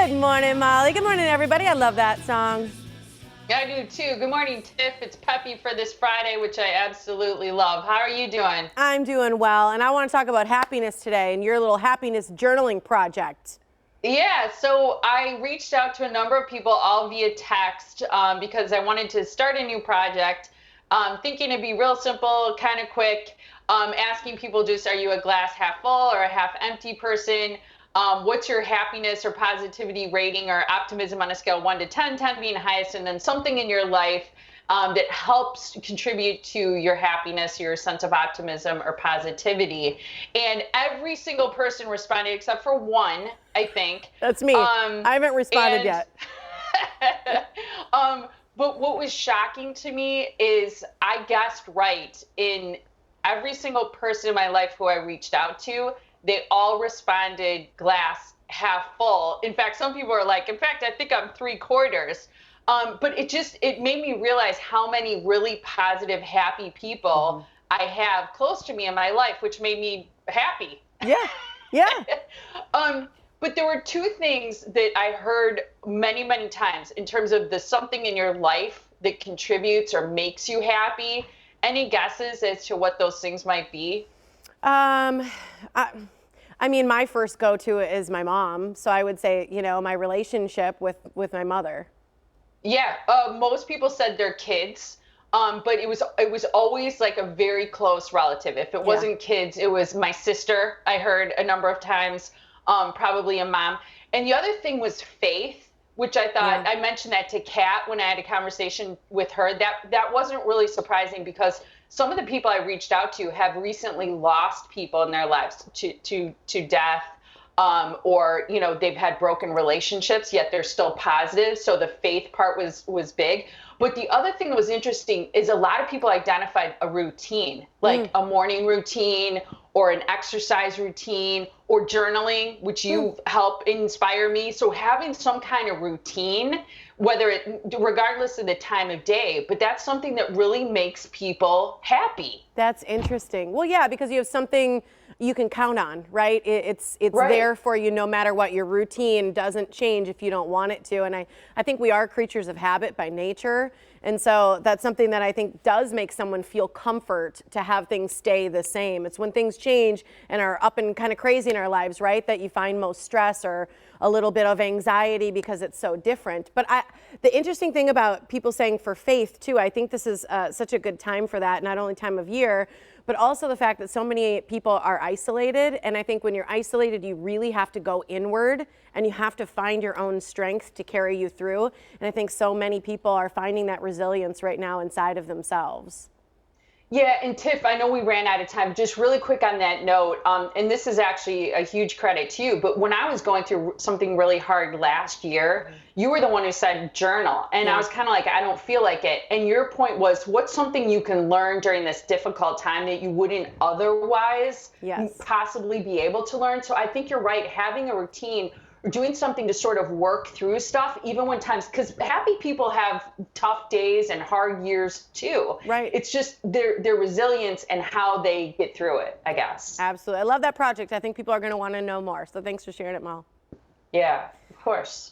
Good morning, Molly. Good morning, everybody. I love that song. Yeah, I do too. Good morning, Tiff. It's Peppy for this Friday, which I absolutely love. How are you doing? I'm doing well, and I want to talk about happiness today and your little happiness journaling project. Yeah, so I reached out to a number of people all via text because I wanted to start a new project, thinking it'd be real simple, kind of quick, asking people just, are you a glass half full or a half empty person? What's your happiness or positivity rating or optimism on a scale of 1 to 10, 10 being highest, and then something in your life that helps contribute to your happiness, your sense of optimism or positivity. And every single person responded except for one, I think. That's me. I haven't responded And yet. but what was shocking to me is I guessed right in every single person in my life who I reached out to. They all responded glass half full. In fact, some people are like, in fact, I think I'm 3/4. But it made me realize how many really positive, happy people I have close to me in my life, which made me happy. Yeah. But there were two things that I heard many, many times in terms of the something in your life that contributes or makes you happy. Any guesses as to what those things might be? I mean, my first go-to is my mom. So I would say, my relationship with my mother. Yeah, most people said their kids, but it was always like a very close relative. If it wasn't kids, it was my sister. I heard a number of times, probably a mom. And the other thing was faith, which I thought I mentioned that to Kat when I had a conversation with her. That wasn't really surprising because some of the people I reached out to have recently lost people in their lives to death, or they've had broken relationships, yet they're still positive. So the faith part was big. But the other thing that was interesting is a lot of people identified a routine, like a morning routine or an exercise routine or journaling, which you help inspire me. So having some kind of routine, regardless of the time of day, but that's something that really makes people happy. That's interesting. Well, yeah, because you have something you can count on, right? It's Right. there for you no matter what. Your routine doesn't change if you don't want it to. And I think we are creatures of habit by nature. And so that's something that I think does make someone feel comfort to have things stay the same. It's when things change and are up and kind of crazy in our lives, right, that you find most stress or a little bit of anxiety because it's so different. But the interesting thing about people saying for faith too, I think this is such a good time for that, not only time of year, but also the fact that so many people are isolated. And I think when you're isolated, you really have to go inward and you have to find your own strength to carry you through. And I think so many people are finding that resilience right now inside of themselves. Yeah, and Tiff, I know we ran out of time. Just really quick on that note, and this is actually a huge credit to you, but when I was going through something really hard last year, you were the one who said journal. And I was kind of like, I don't feel like it. And your point was, what's something you can learn during this difficult time that you wouldn't otherwise possibly be able to learn? So I think you're right. Having a routine or doing something to sort of work through stuff, even when times, because happy people have tough days and hard years too. Right. It's just their resilience and how they get through it, I guess. Absolutely. I love that project. I think people are going to want to know more. So thanks for sharing it, Mal. Yeah, of course.